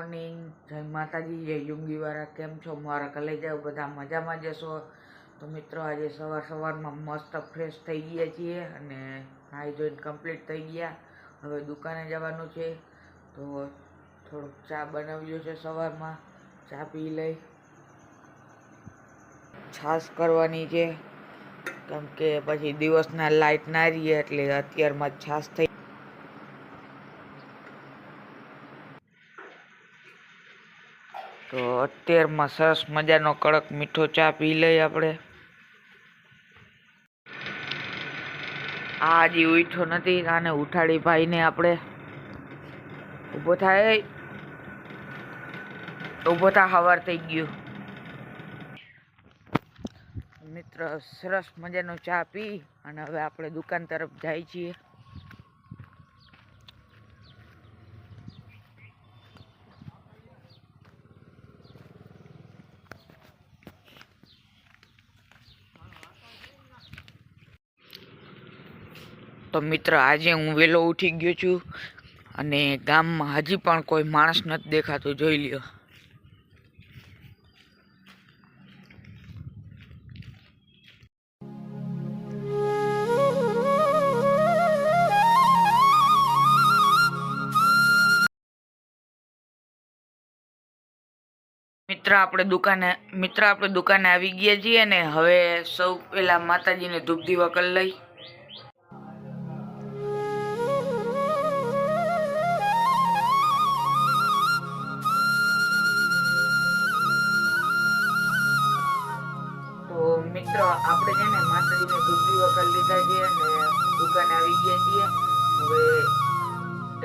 Morning, જય માતાજી, જય યુંગીવાળા. કેમ છો મારા કલે જાવ? બધા મજામાં જશો? તો મિત્રો આજે સવારમાં મસ્ત ફ્રેશ થઈ ગયા છીએ અને નાહી ધોઈને કમ્પ્લીટ થઈ ગયા. હવે દુકાને જવાનું છે તો થોડુંક ચા બનાવ્યો છે. સવારમાં ચા પી લઈ, છાશ કરવાની છે કેમ કે પછી દિવસના લાઇટ ના રહીએ એટલે અત્યારમાં છાશ થઈ. તો અત્યારમાં સરસ મજાનો કડક મીઠો ચા પી લઈએ આપણે. આ હજી ઉઠ્યો નથી, આને ઉઠાડી ભાઈને આપણે. ઊભો થાય, ઊભો થા, સવાર થઈ ગયું. મિત્ર સરસ મજાનો ચા પી અને હવે આપણે દુકાન તરફ જાય છીએ. તો મિત્ર આજે હું વહેલો ઉઠી ગયો છું અને ગામમાં હજી પણ કોઈ માણસ નથી દેખાતું, જોઈ લ્યો. મિત્ર આપણે દુકાને આવી ગયા છીએ ને હવે સૌ પહેલા માતાજીને ધૂપ દીવા કરી લઈ. તો મિત્ર આપણે છે ને માતાજીને ધૂપ દીવા કરી લીધા છે અને દુકાને આવી ગયા છીએ. હવે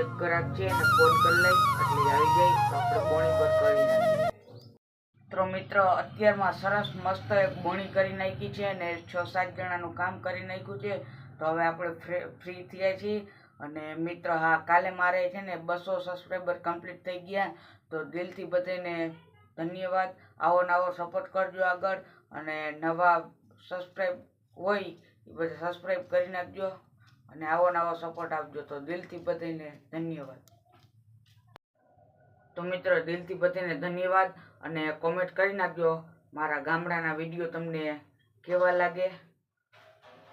એક ગ્રાહક છે ને ફોન કરી લઈ એટલે આવી જાય તો આપણે બોણી પર કરી નાખીએ. તો મિત્રો અત્યારમાં સરસ મસ્ત એક બોણી કરી નાખી છે અને 6-7 જણાનું કામ કરી નાખ્યું છે. તો હવે આપણે ફ્રી થયા છીએ અને મિત્ર હા, કાલે મારે છે ને 200 સબસ્ક્રાઈબર કમ્પ્લીટ થઈ ગયા. તો દિલથી બધાને ધન્યવાદ. આવો નવો સપોર્ટ કરજો આગળ અને નવા સબસ્ક્રાઈબ હોય એ બધા સબસ્ક્રાઈબ કરી નાખજો અને આવો નવો સપોર્ટ આપજો. તો દિલથી બધાને ધન્યવાદ. તો મિત્રો દિલથી બધાને ધન્યવાદ અને કોમેન્ટ કરી નાખજો મારા ગામડાના વિડીયો તમને કેવા લાગે.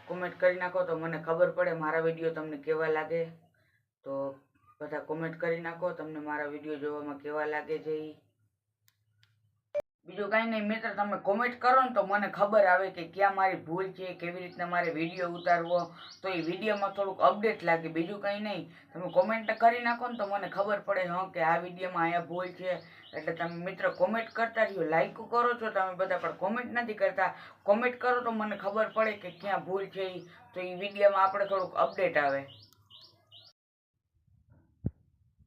કોમેન્ટ કરી નાખો તો મને ખબર પડે મારા વિડીયો તમને કેવા લાગે. તો બધા કોમેન્ટ કરી નાખો તમને મારા વિડીયો જોવામાં કેવા લાગે છે. બીજું કાંઈ નહીં મિત્ર, તમે કોમેન્ટ કરો ને તો મને ખબર આવે કે ક્યાં મારી ભૂલ છે, કેવી રીતના મારે વિડીયો ઉતારવો, તો એ વિડીયોમાં થોડુંક અપડેટ લાગે. બીજું કંઈ નહીં, તમે કોમેન્ટ કરી નાખો ને તો મને ખબર પડે હા કે આ વિડીયોમાં અહીંયા ભૂલ છે. એટલે તમે મિત્ર કોમેન્ટ કરતા રહ્યો. લાઈક કરો છો તમે બધા પણ કોમેન્ટ નથી કરતા. કોમેન્ટ કરો તો મને ખબર પડે કે ક્યાં ભૂલ છે, તો એ વિડીયોમાં આપણે થોડુંક અપડેટ આવે.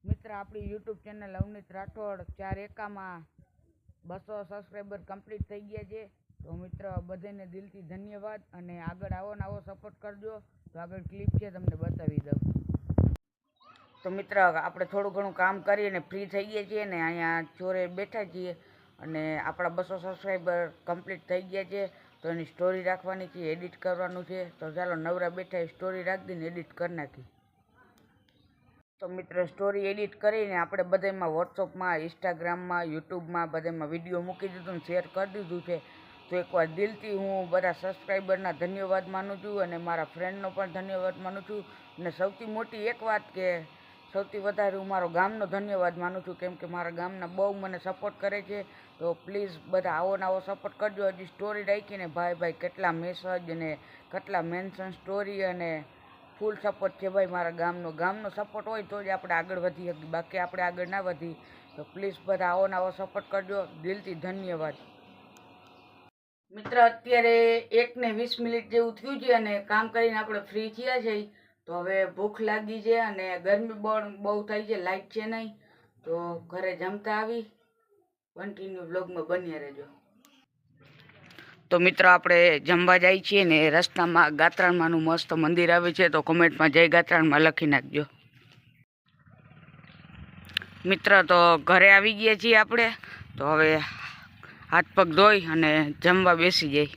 મિત્ર આપણી યુટ્યુબ ચેનલ અવનીત રાઠોડ 4 એકામાં 200 સબસ્ક્રાઈબર કમ્પ્લીટ થઈ ગયા છે. તો મિત્ર બધાને દિલથી ધન્યવાદ અને આગળ આવો ને આવો સપોર્ટ કરજો. તો આગળ ક્લિપ છે તમને બતાવી દઉં. તો મિત્ર આપણે થોડું ઘણું કામ કરીને ફ્રી થઈ ગયા છીએ ને અહીંયા ચોરે બેઠા છીએ અને આપણા 200 સબસ્ક્રાઈબર કમ્પ્લીટ થઈ ગયા છે. તો એની સ્ટોરી રાખવાની છે, એડિટ કરવાનું છે. તો ચાલો નવરા બેઠા સ્ટોરી રાખી દઈને એડિટ કરી નાખી. તો મિત્ર સ્ટોરી એડિટ કરીને આપણે બધામાં વોટ્સઅપમાં, ઇન્સ્ટાગ્રામમાં, યુટ્યુબમાં બધામાં વિડીયો મૂકી દીધું ને શેર કરી દીધું છે. તો એકવાર દિલથી હું બધા સબસ્ક્રાઈબરના ધન્યવાદ માનું છું અને મારા ફ્રેન્ડનો પણ ધન્યવાદ માનું છું. અને સૌથી મોટી એક વાત કે સૌથી વધારે હું મારો ગામનો ધન્યવાદ માનું છું કેમ કે મારા ગામના બહુ મને સપોર્ટ કરે છે. તો પ્લીઝ બધા આવો ને આવો સપોર્ટ કરજો. હજી સ્ટોરી રાખીને ભાઈ કેટલા મેસેજ અને કેટલા મેન્શન સ્ટોરી અને ફૂલ સપોર્ટ છે ભાઈ મારા ગામનો સપોર્ટ હોય તો જ આપણે આગળ વધી શકીએ, બાકી આપણે આગળ ના વધી. તો પ્લીઝ બધા આવો ને આવો સપોર્ટ કરજો. દિલથી ધન્યવાદ. મિત્ર અત્યારે 1:20 જેવું થયું છે અને કામ કરીને આપણે ફ્રી થયા છે. તો હવે ભૂખ લાગી છે અને ગરમી બહુ થઈ છે, લાઇટ છે નહીં. તો ઘરે જમતા આવી. કન્ટિન્યુ બ્લોગમાં બન્યા રહેજો. તો મિત્રો આપણે જમવા જાય છીએ ને રસ્તામાં ગાત્રાણમાંનું મસ્ત મંદિર આવે છે. તો કોમેન્ટમાં જય ગાત્રાણમાં લખી નાખજો. મિત્ર તો ઘરે આવી ગયા છીએ આપણે. તો હવે હાથ પગ ધોઈ અને જમવા બેસી જાય.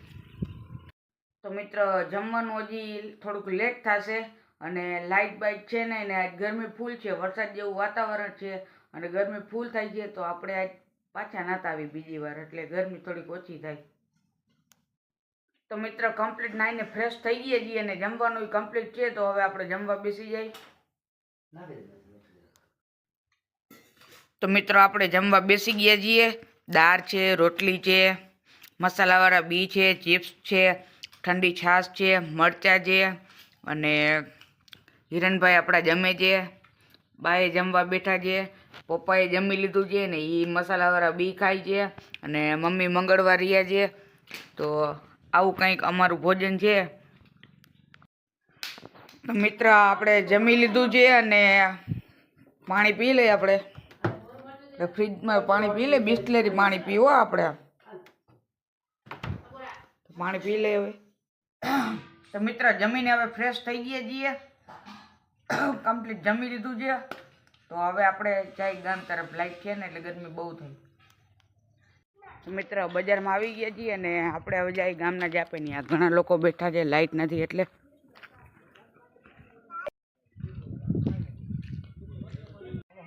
તો મિત્ર જમવાનું હજી થોડુંક લેટ થશે અને લાઇટ બાઇટ છે ને આજ ગરમી ફૂલ છે, વરસાદ જેવું વાતાવરણ છે. અને ગરમી ફૂલ થાય છે તો આપણે આજ પાછા નાતા આવી બીજી વાર, એટલે ગરમી થોડીક ઓછી થાય. તો મિત્ર કમ્પ્લીટ નાઈને ફ્રેશ થઈ ગયા છીએ અને જમવાનું કમ્પ્લીટ છે, તો હવે આપણે જમવા બેસી જાય. તો મિત્રો આપણે જમવા બેસી ગયા છીએ. દાળ છે, રોટલી છે, મસાલાવાળા બી છે, ચિપ્સ છે, ઠંડી છાશ છે, મરચાં છે અને હિરણભાઈ આપણા જમે છે. બાએ જમવા બેઠા છે, પપ્પાએ જમી લીધું છે ને એ મસાલાવાળા બી ખાય છે અને મમ્મી મંગળવાર રહ્યા છે. તો આવું કંઈક અમારું ભોજન છે. તો મિત્ર આપણે જમી લીધું છે અને પાણી પી લઈએ. આપણે ફ્રીજમાં પાણી પી લે, બિસ્લેરી પાણી પીવો આપણે. પાણી પી લે હવે. તો મિત્ર જમીને હવે ફ્રેશ થઈ ગયા છીએ, કમ્પ્લીટ જમી લીધું છે. તો હવે આપણે જાય ગામ તરફ. લાઈટ છે ને એટલે ગરમી બહુ થઈ. તો મિત્ર બજારમાં આવી ગયા છીએ અને આપણે હવે જાય ગામના જાપે. નહીં આ ઘણા લોકો બેઠા છે, લાઈટ નથી એટલે.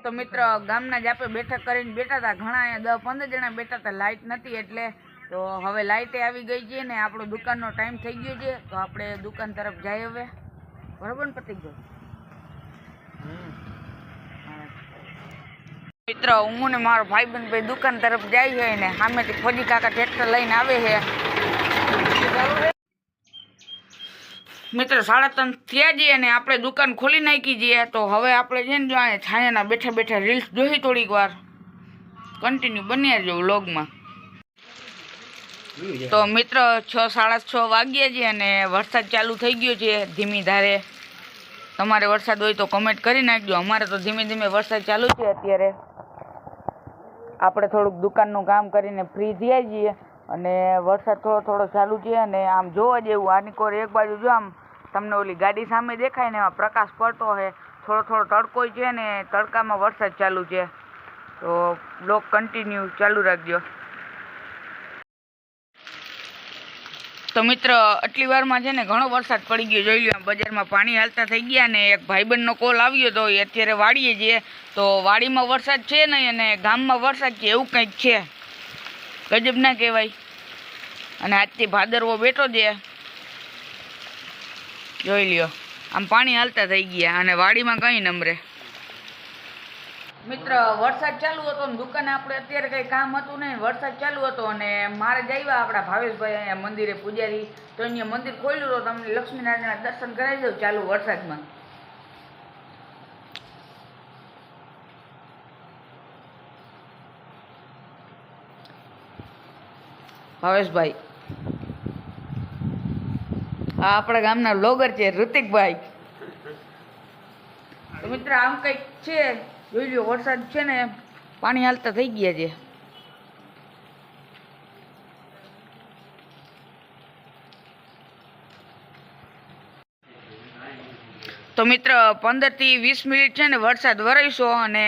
તો મિત્ર ગામના જાપે બેઠક કરીને બેઠા હતા, ઘણા 10-15 જણા બેઠા હતા, લાઈટ નથી એટલે. તો હવે લાઈટે આવી ગઈ છે ને આપણો દુકાનનો ટાઈમ થઈ ગયો છે, તો આપણે દુકાન તરફ જઈએ હવે. બરાબર ને પતિકભાઈ? મિત્ર હું ને મારો ભાઈબંધ ભાઈ દુકાન તરફ જાય છે ને સામેથી ફોજી કાકા ટ્રેક્ટર લઈને આવે છે. મિત્ર 3:30 થયા છે અને આપણે દુકાન ખોલી નાખી છીએ. તો હવે આપણે છે ને જો છાયાના બેઠા બેઠા રીલ્સ જોઈ થોડીક વાર. કન્ટિન્યુ બન્યા રહેજો વ્લોગમાં. તો મિત્ર 6-6:30 વાગ્યા છે અને વરસાદ ચાલુ થઈ ગયો છે ધીમી ધારે. તમારે વરસાદ હોય તો કમેન્ટ કરી નાખજો. અમારે તો ધીમે ધીમે વરસાદ ચાલુ છે અત્યારે. આપણે થોડુંક દુકાનનું કામ કરીને ફ્રી થયા છીએ અને વરસાદ થોડો થોડો ચાલુ છે. અને આમ જોવા જેવું આની કોર એક બાજુ જો આમ તમને ઓલી ગાડી સામે દેખાય ને એમાં પ્રકાશ પડતો હોય, થોડો થોડો તડકો છે ને તડકામાં વરસાદ ચાલુ છે. તો બ્લોગ કન્ટિન્યુ ચાલુ રાખજો. તો મિત્ર આટલી વારમાં છે ને ઘણો વરસાદ પડી ગયો. જોઈ લો બજારમાં પાણી હાલતા થઈ ગયા ને એક ભાઈબંધનો કોલ આવ્યો તો એ અત્યારે વાડીએ જઈએ. તો વાડીમાં વરસાદ છે નહીં અને ગામમાં વરસાદ છે, એવું કંઈક છે. ગજબ ના કહેવાય. અને આજથી ભાદરવો બેઠો છે, જોઈ લ્યો. આમ પાણી હાલતા થઈ ગયા અને વાડીમાં કંઈ નમરે. મિત્ર વરસાદ ચાલુ હતો ને દુકાને આપણે અત્યારે કંઈ કામ હતું નહીં, વરસાદ ચાલુ હતો અને મારે જઈવા આપણા ભાવેશભાઈ અહીંયા મંદિરે પૂજારી, તો અહીંયા મંદિર ખોલ્યું તો તમને લક્ષ્મીનારાયણના દર્શન કરાવી દઉં ચાલુ વરસાદમાં. ભાવેશભાઈ આ આપણા ગામના બ્લોગર છે, ઋતિકભાઈ. તો મિત્ર આમ કંઈક છે, જોઈ લો. વરસાદ છે ને પાણી હાલતા થઈ ગયા છે. તો મિત્ર 15 થી 20 મિનિટ છે ને વરસાદ વરસ્યો અને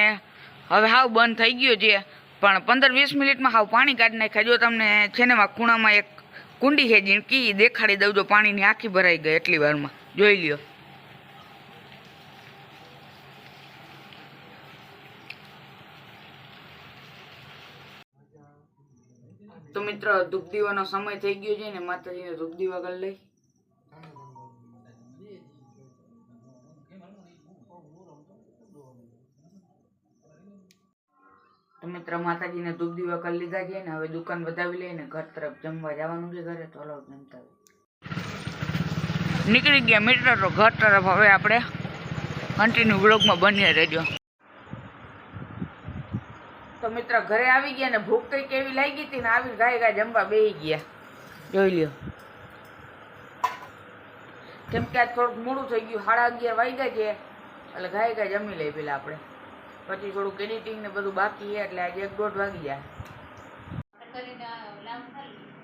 હવે હાવ બંધ થઈ ગયો છે. પણ 15-20 મિનિટમાં હાવ પાણી કાઢી નાખ્યા. જો તમને છે ને ખૂણામાં એક કુંડી છે ઝીણકી, દેખાડી દઉં. જો પાણીની આખી ભરાઈ ગઈ એટલી વારમાં, જોઈ લ્યો. તો મિત્ર ધૂપ દીવાનો સમય થઈ ગયો છે ને માતાજીને ધૂપ દીવા કરી લઈ. તો મિત્ર માતાજીને ધૂપ દીવા કરી લીધા છે ને હવે દુકાન વધાવી લઈને ઘર તરફ જમવા જવાનું છે. ઘરે તો હલો જમતા નીકળી ગયા મિત્ર. તો ઘર તરફ હવે આપણે કન્ટિન્યુ બ્લોગમાં બન્યા રહેજો. તો મિત્ર ઘરે આવી ગયા ને ભૂખ કઈ કેવી લાગી હતી ને આવી ગાય ગાય જમવા બેસી ગયા, જોઈ લ્યો. કેમ કે આજ થોડુંક મોડું થઈ ગયું, 11:30 વાગ્યા છે એટલે ગાય ગાય જમી લઈ પેલા આપણે. પછી થોડુંક એડિટિંગ ને બધું બાકી છે એટલે આજે 1-1:30 વાગી જાય.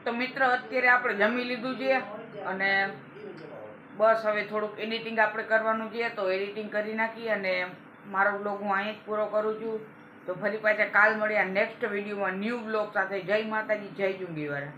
તો મિત્ર અત્યારે આપણે જમી લીધું છે અને બસ હવે થોડુંક એડિટિંગ આપણે કરવાનું છે. તો એડિટિંગ કરી નાખી અને મારો બ્લોગ હું અહીં જ પૂરો કરું છું. તો ફરી પાછા કાલ મળ્યા નેક્સ્ટ વિડીયોમાં ન્યૂ બ્લોગ સાથે. જય માતાજી, જય જુંગીવાળા.